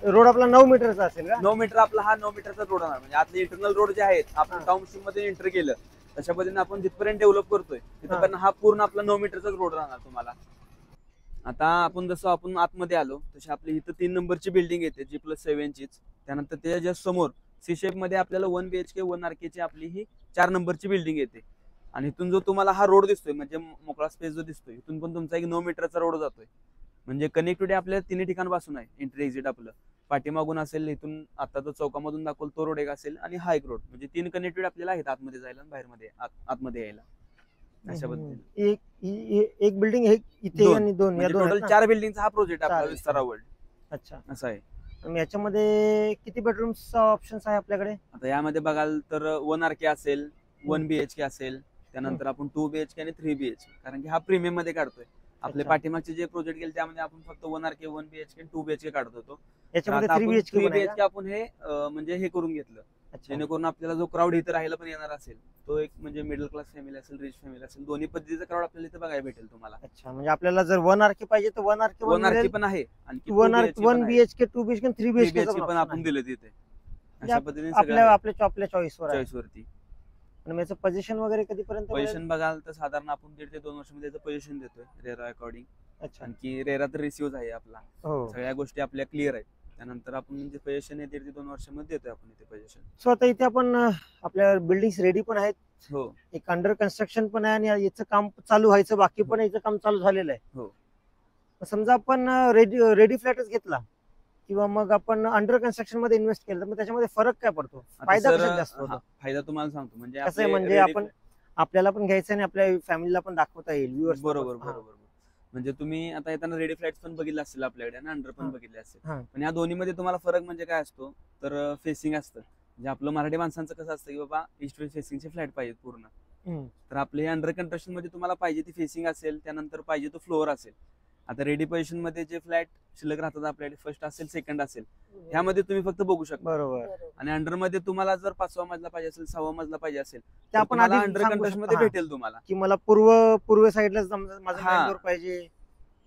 रोड आपला 9 मीटरचा असेल का? 9 मीटर आपला हा 9 मीटरचा रोड होणार. म्हणजे आतले इंटरनल रोड जे आहेत आपण टाउनशिप मध्ये एंटर केलं तशा पद्धतीने आपण जिथपर्यंत डेव्हलप करतोय तिथपर्यंत हा पूर्ण आपला 9 मीटरचाच रोड राहणार तुम्हाला. आता आपण जसं आपण आतमध्ये आलो तशी आपली इथं 3 नंबरची बिल्डिंग येते G+7 चीच. त्यानंतर त्याच्या जस्ट समोर सी शेप मध्ये आपल्याला 1 BHK 1 RK ची आपली ही 4 नंबरची बिल्डिंग येते. आणि इथून जो तुम्हाला हा रोड दिसतोय म्हणजे मोकळा स्पेस जो दिसतोय इथून पण तुमचा एक 9 मीटरचा रोड जातोय. म्हणजे कनेक्टिव्हिटी आपल्याला तिन्ही ठिकाणपासून आहे. एंट्री एक्झिट आपलं पाठीमागून असेल, इथून आता जो चौकामधून दाखवल तो रोड एक असेल, आणि हा एक रोड. म्हणजे 3 कनेक्टिव्हिटी आपल्याला आहेत आतमध्ये जायला आणि बाहेर मध्ये आतमध्ये यायला. अशा पद्धतीने एक बिल्डिंग इथे आणि 2 या 2 टोटल 4 बिल्डिंगचा हा प्रोजेक्ट आपला विस्तारावर. अच्छा, असं आहे. आणि याच्यामध्ये किती बेडरूमचा ऑप्शन्स आहे आपल्याकडे? आता यामध्ये बघाल तर 1 RK असेल, 1 BHK असेल, त्यानंतर आपण 2 BHK आणि 3 BHK, कारण की हा प्रीमियम मध्ये काढतोय. आपले पाठीमागचे जे प्रोजेक्ट गेले त्यामध्ये आपण फक्त 1 RK 1 BHK 2 BHK काढत होतो. याच्यामध्ये 3 3 BHK BHK आपण हे म्हणजे हे करून घेतलं, जेणेकरून आपल्याला जो क्राऊड इथे राहायला पण येणार असेल तो एक म्हणजे मिडल क्लास फॅमिली असेल, रिच फॅमिली असेल, दोन्ही पद्धतीचा क्राऊड आपल्याला इथे बघायला भेटेल तुम्हाला. अच्छा, म्हणजे आपल्याला जर 1 RK पाहिजे तर 1 RK 1 RK पण आहे, आणखी 1 BHK 2 BHK 3 BHK पण आपण दिले तिथे. अशा पद्धतीने सगळं आपल्या चॉईसवर आहे. चॉईस वरती. आणि याचं पोझिशन वगैरे कधीपर्यंत पोझिशन बघाल तर साधारण आपण 1.5 ते 2 वर्षामध्ये त्याचं पोझिशन देतोय रेरा अकॉर्डिंग. अच्छा. आणखी रेरा तर रिसिव्ह आहे आपला, हो. सगळ्या गोष्टी आपल्या क्लिअर आहेत. त्यानंतर आपण म्हणजे पोझिशन 1.5 ते 2 वर्षामध्ये देतोय आपण इथे पोझिशन. सो आता इथे आपण आपल्या बिल्डिंग्स रेडी पण आहेत, हो, एक अंडर कन्स्ट्रक्शन पण आहे, आणि याचं काम चालू व्हायचं, बाकी पण याचं काम चालू झालेलं आहे. हो. समजा आपण रेडी फ्लॅटच घेतला किंवा मग आपण अंडर कन्स्ट्रक्शन मध्ये इन्व्हेस्ट केलं तर मग त्याच्यामध्ये फरक काय पडतो? फायदा कशात जास्त होतो? फायदा तुम्हाला सांगतो, म्हणजे कसं आहे, म्हणजे आपण आपल्याला पण घ्यायचं आणि आपल्या फॅमिलीला पण दाखवता येईल. बरोबर. म्हणजे तुम्ही आता येताना रेडी फ्लॅट्स पण बघितले असतील आपल्याकडे आणि अंडर पण बघितले असतील. पण या दोन्हीमध्ये तुम्हाला फरक म्हणजे काय असतो तर फेसिंग असतं. म्हणजे आपलं मराठी माणसांचं कसं असतं की बाबा ईस्ट वेस्ट फेसिंगचे फ्लॅट पाहिजेत पूर्ण, तर आपले अंडर कंस्ट्रक्शन मध्ये तुम्हाला पाहिजे ती फेसिंग असेल, त्यानंतर पाहिजे तो फ्लोअर असेल. आता रेडी पोझिशन मध्ये जे फ्लॅट शिल्लक राहतात आपल्याकडे, फर्स्ट असेल, सेकंड असेल, ह्यामध्ये तुम्ही फक्त बघू शकता. बरोबर. आणि अंडर मध्ये तुम्हाला जर 5वा मजला पाहिजे असेल, 6वा मजला पाहिजे असेल, ते आपण आधी अंडर कंस्ट्रक्शन मध्ये भेटेल तुम्हाला, की मला पूर्व साईडला माझं मेन डोर पाहिजे,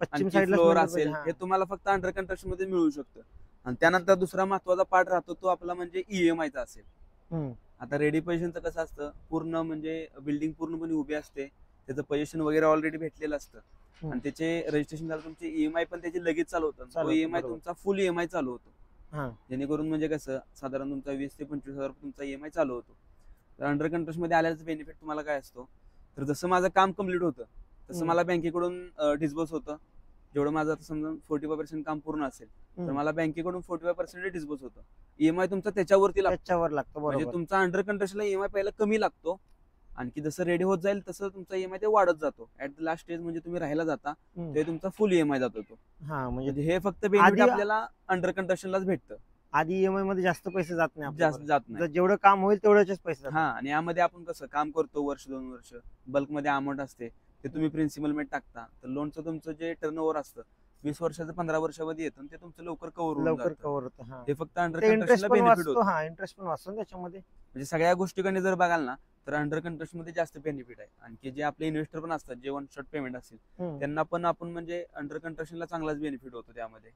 पश्चिम साईडला फ्लोअर असेल, हे तुम्हाला फक्त अंडर कंस्ट्रक्शन मध्ये मिळू शकतं. आणि त्यानंतर दुसरा महत्वाचा पार्ट राहतो तो आपला म्हणजे EMI चा असेल. आता रेडी पोझिशनचं कसं असतं, पूर्ण म्हणजे बिल्डिंग पूर्णपणे उभी असते, त्याचं पोझिशन वगैरे ऑलरेडी भेटलेलं असतं, आणि त्याचे रजिस्ट्रेशन झालं, तुमचे EMI पण त्याची लगेच चालू होतं. तो EMI तुमचा फुल EMI चालू होतो, जेणेकरून म्हणजे कसं साधारण तुमचा 20 ते 25,000 तुमचा EMI चालू होतो. तर अंडर कंस्ट्रक्शन मध्ये आल्याचा बेनिफिट तुम्हाला काय असतो, तर जसं माझं काम कम्प्लीट होतं तसं मला बँकेकडून डिस्बर्स होतं. जेवढं माझं आता समजा 45% काम पूर्ण असेल तर मला बँकेकडून 45% डिस्बर्स होतं. EMI तुमचा त्याच्यावरती लागतो. म्हणजे तुमचा अंडर कंस्ट्रक्शनला EMI पहिला कमी लागतो, आणखी जसं रेडी होत जाईल तसं तुमचा EMI ते वाढत जातो. ऍट द लास्ट स्टेज म्हणजे तुम्ही राहायला जाता ते तुमचा फुल EMI जातो तो. म्हणजे हे फक्त बेनिफिट आपल्याला अंडर कंस्ट्रक्शनलाच भेटतं. आधी EMI मध्ये जास्त पैसे जात नाही, जात नाही. जेवढं काम होईल तेवढ्याच पैसे. आणि यामध्ये आपण कसं काम करतो, वर्ष 2 वर्ष बल्क मध्ये अमाऊंट असते, ते तुम्ही प्रिन्सिपल मध्ये टाकता, तर लोनचं तुमचं जे टर्नओव्हर असतं 20 वर्षाचं 15 वर्षामध्ये येतं, ते तुमचं लवकर कव्हर होतं. ते फक्त अंडर कंस्ट्रक्शनला बेनिफिट होतं. इंटरेस्ट पण वाचतो त्याच्यामध्ये. म्हणजे सगळ्या गोष्टीकडे जर बघाल ना तर अंडर कंस्ट्रक्शन मध्ये जास्त बेनिफिट आहे. आणखी जे आपले इन्व्हेस्टर पण असतात, जे 1 शॉट पेमेंट असेल, त्यांना पण आपण म्हणजे अंडर कंस्ट्रक्शनला चांगलाच बेनिफिट होतो त्यामध्ये.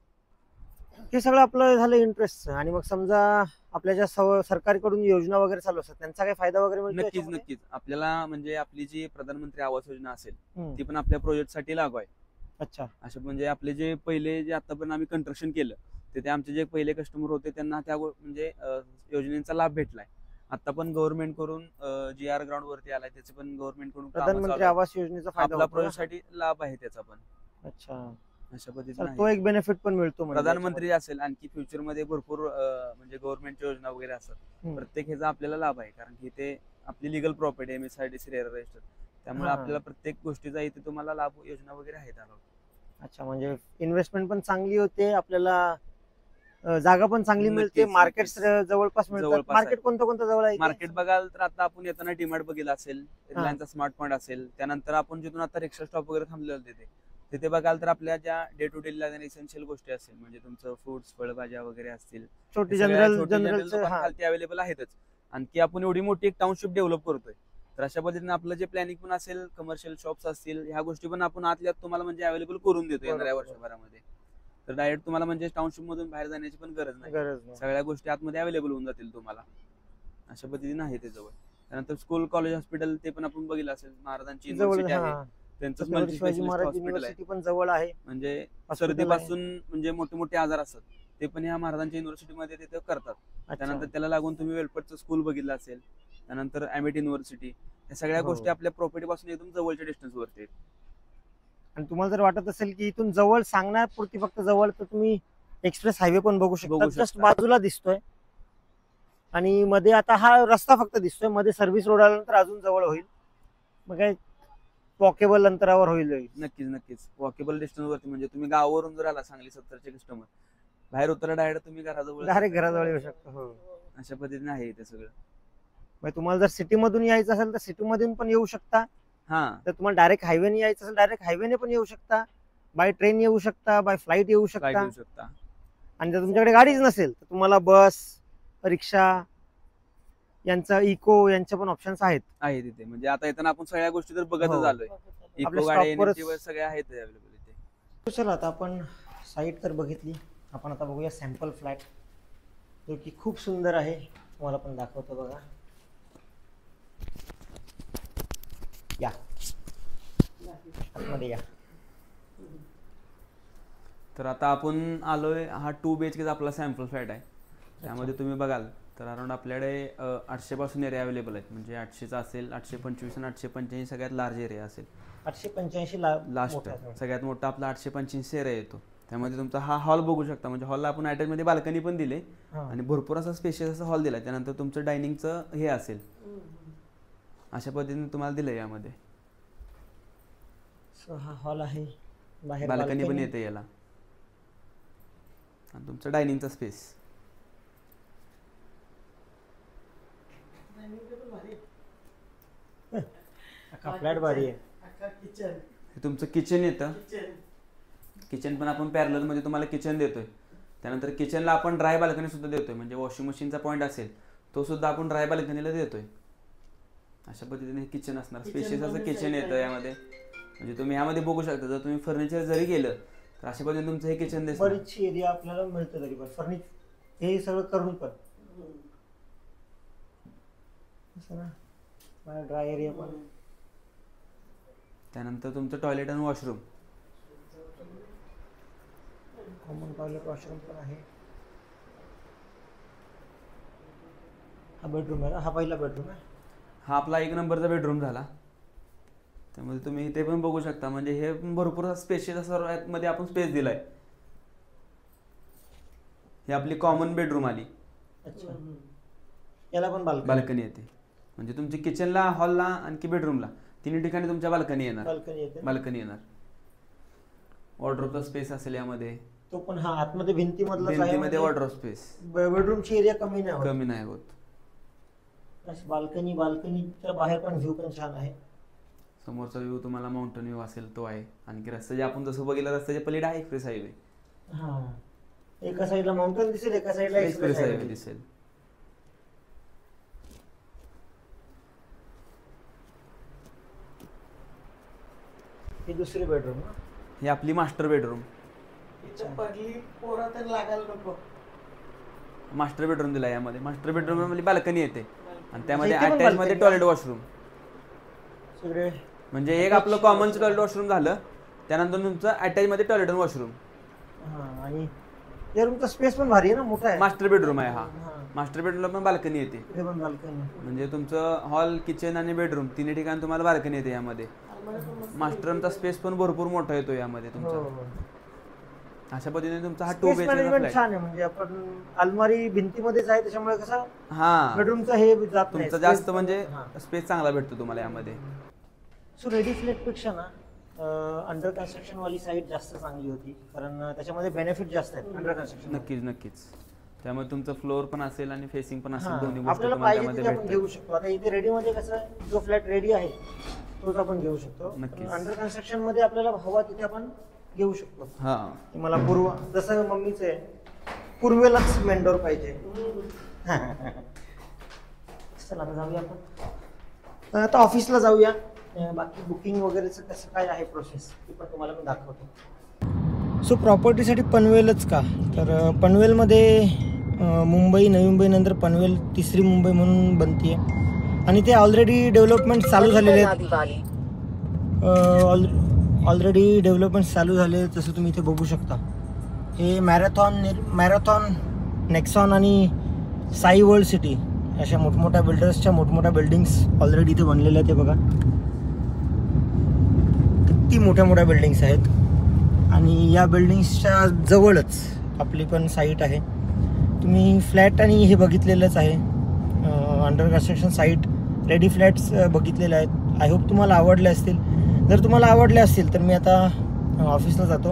हे सगळं आपलं झालं इंटरेस्ट. आणि मग समजा आपल्या ज्या सरकारकडून योजना वगैरे चालू असतात त्यांचा काही फायदा वगैरे मिळतो? नक्कीच आपल्याला म्हणजे आपली जी प्रधानमंत्री आवास योजना असेल ती पण आपल्या प्रोजेक्ट साठी लागू आहे. अच्छा. असं म्हणजे आपले जे पहिले जे आतापर्यंत आम्ही कंस्ट्रक्शन केलं ते आमचे जे पहिले कस्टमर होते त्यांना त्या म्हणजे योजनेचा लाभ भेटलाय. आता पण गव्हर्नमेंट कडून GR ग्राउंड वरती आलाय, त्याचे पण गव्हर्नमेंट कडून प्रधानमंत्री आवास योजनेचा फायदा प्रोजेक्ट साठी लाभ आहे त्याचा पण. अच्छा. अशा पद्धतीने तो एक बेनिफिट पण मिळतो प्रधानमंत्री असेल, आणखी फ्युचर मध्ये भरपूर म्हणजे गव्हर्नमेंटच्या योजना वगैरे असतात, प्रत्येक ह्याचा आपल्याला लाभ आहे, कारण की ते आपली legal property MSRDC RERA register, त्यामुळे आपल्याला प्रत्येक गोष्टीचा इथे तुम्हाला लाभ योजना वगैरे आहेत. अच्छा, म्हणजे इन्व्हेस्टमेंट पण चांगली होते, आपल्याला जागा पण चांगली मिळते, मार्केट जवळपास मिळतात. मार्केट कोणतं जवळ आहे? मार्केट बघाल तर आता आपण येताना डीमार्ट बघितलं असेल, रिलायन्सचा स्मार्ट पॉइंट असेल, त्यानंतर आपण जिथून आता रिक्षा स्टॉप वगैरे थांबलेलं तिथे बघाल तर आपल्या ज्या डे टू डे लागणाऱ्या इसेन्शियल गोष्टी असतील, म्हणजे तुमचं फ्रुट्स, फळभाज्या वगैरे असतील, छोटी जनरल खालती अवेलेबल आहेतच. आणखी आपण एवढी मोठी एक टाउनशिप डेव्हलप करतोय, तर अशा पद्धतीने आपलं जे प्लॅनिंग पण असेल, कमर्शियल शॉप्स असतील, ह्या गोष्टी पण आपण आतल्यात तुम्हाला म्हणजे अवेलेबल करून देतो येणाऱ्या वर्षभरामध्ये. तर डायरेक्ट तुम्हाला म्हणजे टाउनशिप मधून बाहेर जाण्याची पण गरज नाही, सगळ्या गोष्टी आतमध्ये अवेलेबल होऊन जातील तुम्हाला. अशा पद्धतीने आहे ते जवळ. त्यानंतर स्कूल, कॉलेज, हॉस्पिटल ते पण आपण बघितलं असेल, महाराजांची युनिव्हर्सिटी आहे, त्यांचं युनिव्हर्सिटी पण जवळ आहे. म्हणजे सर्दीपासून म्हणजे मोठे मोठे आजार असतात ते पण या महाराजांच्या युनिव्हर्सिटीमध्ये तिथे करतात. त्यानंतर त्याला लागून तुम्ही वेलपटचं स्कूल बघितलं असेल, त्यानंतर अमेट युनिव्हर्सिटी, या सगळ्या गोष्टी आपल्या प्रॉपर्टी पासून एकदम जवळच्या डिस्टन्स वरती आहेत. आणि तुम्हाला जर वाटत असेल की इथून जवळ सांगण्यापुरती फक्त जवळ, तर तुम्ही एक्सप्रेस हायवे पण बघू शकता, जस्ट बाजूला दिसतोय. आणि मध्ये आता हा रस्ता फक्त दिसतोय, मध्ये सर्व्हिस रोड आल्यानंतर अजून जवळ होईल, मग काय वॉकेबल अंतरावर होईल. नक्कीच वॉकेबल डिस्टन्स वरती. म्हणजे तुम्ही गावावरून जर आला, सांगली 70चे कस्टमर, बाहेर उतरा डायरेक्ट तुम्ही डायरेक्ट घराजवळ येऊ शकता. अशा पद्धतीने आहे ते सगळं. म्हणजे तुम्हाला जर सिटी मधून यायचं असेल तर सिटी मधून पण येऊ शकता, तर तुम्हाला डायरेक्ट हायवेने यायचं असेल डायरेक्ट हायवेने पण येऊ शकता, बाय ट्रेन येऊ शकता, बाय फ्लाईट येऊ शकता. आणि जर तुमच्याकडे गाडीच नसेल तर तुम्हाला बस, रिक्षा यांचा इको यांचे पण ऑप्शन्स आहेत. आहे तिथे. म्हणजे आता येताना आपण सगळ्या गोष्टी तर बघतच हो. आलोय. आपल्या इको गाडी stop वरच- NMT सगळ्या आहेत अवेलेबल इथे. चला आता आपण साईट तर बघितली, आपण आता बघूया सॅम्पल फ्लॅट जो की खूप सुंदर आहे. तुम्हाला पण दाखवतो बघा. या आतमध्ये या. तर आता आपण आलोय, हा 2 BHK आपला सॅम्पल फ्लॅट आहे. त्यामध्ये तुम्ही बघाल तर अराउंड आपल्याकडे 800 पासून एरिया अवेलेबल आहेत. म्हणजे 800चा असेल, 825 आणि 885 सगळ्यात लार्ज एरिया असेल. 885 लास्ट सगळ्यात मोठा आपला 885 एरिया येतो. त्यामध्ये तुमचा हा हॉल बघू शकता. म्हणजे हॉलला आपण अटॅच मध्ये बाल्कनी पण दिले आणि भरपूर असा स्पेशियस असा हॉल दिला. त्यानंतर तुमचं डायनिंगचं हे असेल, अशा पद्धतीने तुम्हाला दिलंय यामध्ये. हा हॉल आहे, बाहेर बाल्कनी पण येते याला, आणि तुमचं डायनिंगचा स्पेस. फ्लॅट भारी आहे. हे तुमचं किचन येतं. किचन पण आपण पॅरलल मध्ये तुम्हाला किचन देतोय. त्यानंतर किचनला आपण ड्राय बाल्कनी सुद्धा देतोय. म्हणजे वॉशिंग मशीनचा पॉईंट असेल तो सुद्धा आपण ड्राय बाल्कनीला देतोय. अशा पद्धतीने हे किचन असणार. स्पेशियस असं किचन येतं यामध्ये. म्हणजे तुम्ही यामध्ये बघू शकता, जर तुम्ही फर्निचर जरी केलं तर अशा पद्धतीने तुमचं हे किचन दिसतं. बरीचशी एरिया आपल्याला मिळतं तरी पण फर्निचर हे सगळं करून पण ड्राय एरिया पण. त्यानंतर तुमचं टॉयलेट आणि वॉशरूम, कॉमन टॉयलेट वॉशरूम पण आहे. हा बेडरूम आहे, हा पहिला बेडरूम आहे. हा आपला 1 नंबरचा बेडरूम झाला. त्यामध्ये तुम्ही इथे पण बघू शकता. म्हणजे हे भरपूर स्पेशियस असं मध्ये आपण स्पेस दिलाय. ही आपली कॉमन बेडरूम आली. अच्छा, याला पण बाल्कनी येते. म्हणजे तुमच्या किचनला, हॉलला आणखी बेडरूमला तिन्ही ठिकाणी तुमच्या बाल्कनी येणार. बाल्कनी येणार. वॉर्डरोबचा स्पेस असेल यामध्ये. तो पण हा आतमध्ये भिंतीमध्ये वॉर्डरोब स्पेस. बेडरूमची एरिया कमी नाही होत. बाल्कनी तर बाहेर पण व्ह्यू पण छान आहे. समोरचा व्ह्यू तुम्हाला माउंटेन व्ह्यू असेल तो आहे. आणखी रस्ते जे आपण जसं बघितलं रस्त्याच्या पलीकडे आहे एक्सप्रेस हायवे. हा, एका साईडला माउंटेन दिसेल, एका साईडला एक्सप्रेस हायवे दिसेल. हे दुसरी बेडरूम. ही आपली मास्टर बेडरूम. मास्टर बेडरूम दिला यामध्ये. मास्टर बेडरूम मध्ये बाल्कनी येते आणि त्यामध्ये अटॅच मध्ये टॉयलेट वॉशरूम. म्हणजे एक आपलं कॉमन टॉयलेट वॉशरूम झालं. त्यानंतर तुमचं अटॅच मध्ये टॉयलेट आणि वॉशरूम. आणि या रूमचा स्पेस पण भारी आहे ना, मोठा आहे. मास्टर बेडरूम आहे हा. मास्टर बेडरूमला पण बाल्कनी येते. म्हणजे तुमचं हॉल, किचन आणि बेडरूम तिन्ही ठिकाणी तुम्हाला बाल्कनी येते यामध्ये. मास्टर रूमचा स्पेस पण भरपूर मोठा येतो यामध्ये तुमचा. अशा पद्धतीने तुमचा हा 2 BHK छान आहे. म्हणजे आपण अलमारी भिंतीमध्येच आहे, त्याच्यामुळे कसं हा बेडरूमचा हे जात नाही. तुमचा जास्त म्हणजे स्पेस चांगला भेटतो तुम्हाला यामध्ये. सो रेडी फ्लॅट पेक्षा ना अंडर कन्स्ट्रक्शन वाली साईट जास्त चांगली होती, कारण त्याच्यामध्ये बेनिफिट जास्त आहेत अंडर कन्स्ट्रक्शन. नक्कीच. त्यामुळे तुमचं फ्लोअर पण असेल आणि फेसिंग पण असेल, दोन्ही गोष्टी आपल्याला तुम्हाला पाहिजे त्यामध्ये आपण घेऊ शकतो. आता इथे रेडी मध्ये कसं जो फ्लॅट रेडी आहे तोच आपण घेऊ शकतो. अंडर कन्स्ट्रक्शन मध्ये आपल्याला हवा तिथे आपण घेऊ शकतो. मला जसं मम्मीचं आहे, पूर्वेलाच मेंढोर पाहिजे. चला आता जाऊया आपण. आता ऑफिसला जाऊया. बाकी बुकिंग वगैरेचं कसं काय आहे प्रोसेस ते पण तुम्हाला मी दाखवतो. सो प्रॉपर्टीसाठी पनवेलच का, तर पनवेलमध्ये मुंबई, नवी मुंबई नंतर पनवेल तिसरी मुंबई म्हणून बनतीये. आणि ते ऑलरेडी डेव्हलपमेंट चालू झालेले आहेत. ऑलरेडी डेव्हलपमेंट चालू झाले. जसं तुम्ही इथे बघू शकता, हे मॅरेथॉन, नेक्सॉन आणि साई वर्ल्ड सिटी अशा मोठमोठ्या बिल्डर्सच्या मोठमोठ्या बिल्डिंग्स ऑलरेडी इथे बनलेल्या आहेत. ते बघा किती मोठ्या मोठ्या बिल्डिंग्स आहेत. आणि या बिल्डिंग्सच्या जवळच आपली पण साईट आहे. तुम्ही फ्लॅट आणि हे बघितलेलंच आहे, under construction site, ready flats बघितलेले आहेत. आय होप तुम्हाला आवडले असतील. जर तुम्हाला आवडले असतील तर मी आता ऑफिसला जातो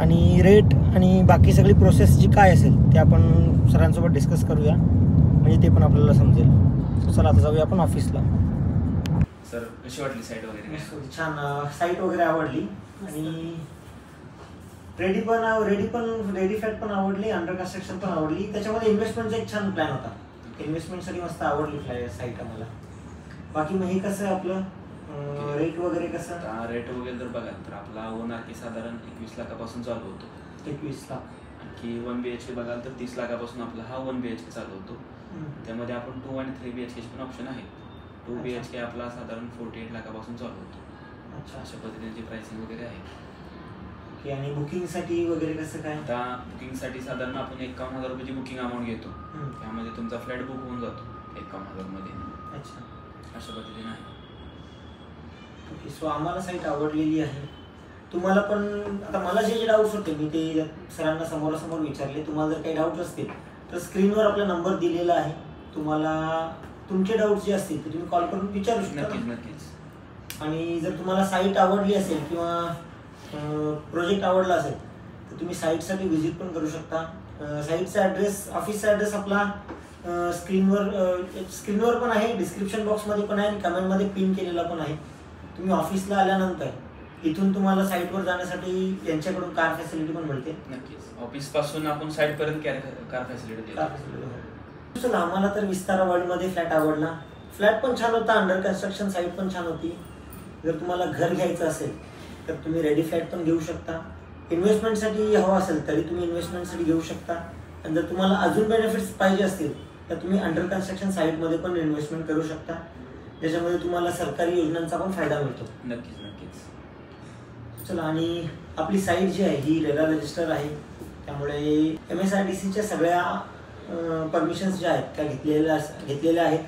आणि रेट आणि बाकी सगळी प्रोसेस जी काय असेल ते आपण सरांसोबत डिस्कस करूया, म्हणजे ते पण आपल्याला समजेल. चला आता जाऊया आपण ऑफिसला. सर कशी वाटली साईट वगैरे? छान, साईट वगैरे आवडली आणि रेडी फ्लॅट पण आवडली, अंडर कन्स्ट्रक्शन पण आवडली. त्याच्यामध्ये इन्व्हेस्टमेंटचा एक छान प्लॅन होता. इन्व्हेस्टमेंटसाठी मस्त आवडली साईट आम्हाला. बाकी मग हे कसं आहे आपलं रेट वगैरे कसं? रेट वगैरे जर बघाल तर आपला 1 RK साधारण 21 लाखापासून चालू होतो. 21 लाख. आणखी 1 BHK बघाल तर 30 लाखापासून आपला हा 1 BHK चालू होतो. त्यामध्ये आपण 2 आणि 3 BHK पण ऑप्शन आहेत. 2 BHK आपला साधारण 48 लाखापासून चालू होतो. अच्छा, अशा पद्धतीने प्राइसिंग वगैरे आहे. ओके. आणि बुकिंगसाठी वगैरे कसं काय? आता बुकिंगसाठी साधारण आपण 51,000 रुपयाची बुकिंग अमाऊंट घेतो. त्यामध्ये तुमचा फ्लॅट बुक होऊन जातो 51,000 मध्ये. अच्छा, अशा पद्धतीने आहे. ओके. सो आम्हाला साईट आवडलेली आहे. तुम्हाला पण आता मला जे डाऊट्स होते मी ते सरांना समोरासमोर विचारले. तुम्हाला जर काही डाऊट्स असतील तर स्क्रीनवर आपला नंबर दिलेला आहे. तुम्हाला तुमचे डाऊट्स जे असतील ते तुम्ही कॉल करून विचारू शकता. नक्कीच नक्कीच. आणि जर तुम्हाला साईट आवडली असेल किंवा प्रोजेक्ट आवडला असेल तर तुम्ही साईटसाठी व्हिजिट पण करू शकता. साईटचा ॲड्रेस, ऑफिसचा ॲड्रेस आपला स्क्रीनवर पण आहे, डिस्क्रिप्शन बॉक्समध्ये पण आहे आणि कमेंटमध्ये पिन केलेला पण आहे. तुम्ही ऑफिसला आल्यानंतर इथून तुम्हाला साईटवर जाण्यासाठी यांच्याकडून कार फॅसिलिटी पण मिळते. नक्कीच. ऑफिस पासून आपण साईट पर्यंत कार फॅसिलिटी देतो. चला, आम्हाला तर विस्तारा वर्ल्डमध्ये फ्लॅट आवडला. फ्लॅट पण छान होता, अंडर कन्स्ट्रक्शन साईट पण छान होती. जर तुम्हाला घर घ्यायचं असेल तर तुम्ही रेडी फ्लॅट पण घेऊ शकता. इन्व्हेस्टमेंटसाठी हवा असेल तरी तुम्ही इन्व्हेस्टमेंटसाठी घेऊ शकता. आणि जर तुम्हाला अजून बेनिफिट्स पाहिजे असतील तर तुम्ही अंडर कन्स्ट्रक्शन साईटमध्ये पण इन्व्हेस्टमेंट करू शकता, ज्याच्यामध्ये तुम्हाला सरकारी योजनांचा पण फायदा मिळतो. नक्कीच नक्कीच. चला, आणि आपली साईट जी आहे ही रेरा रजिस्टर आहे. त्यामुळे MSRDCच्या सगळ्या परमिशन्स ज्या आहेत त्या घेतलेल्या आहेत.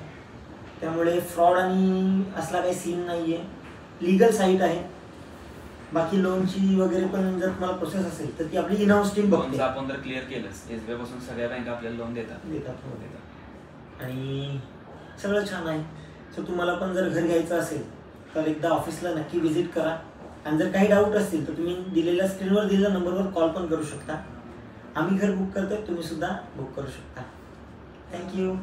त्यामुळे फ्रॉड आणि असला काही सीन नाही आहे. लीगल साईट आहे. बाकी लोनची वगैरे पण जर तुम्हाला प्रोसेस असेल तर ती आपली इन हाऊस टीम बघते. आपण जर क्लिअर केलंच, SBI पासून सगळ्या बँक आपल्याला लोन देतात. आणि सगळं छान आहे. सो तुम्हाला पण जर घर घ्यायचं असेल तर एकदा ऑफिसला नक्की व्हिजिट करा. आणि जर काही डाऊट असतील तर तुम्ही दिलेल्या स्क्रीनवर दिलेल्या नंबरवर कॉल पण करू शकता. आम्ही घर बुक करतोय, तुम्ही सुद्धा बुक करू शकता. थँक्यू.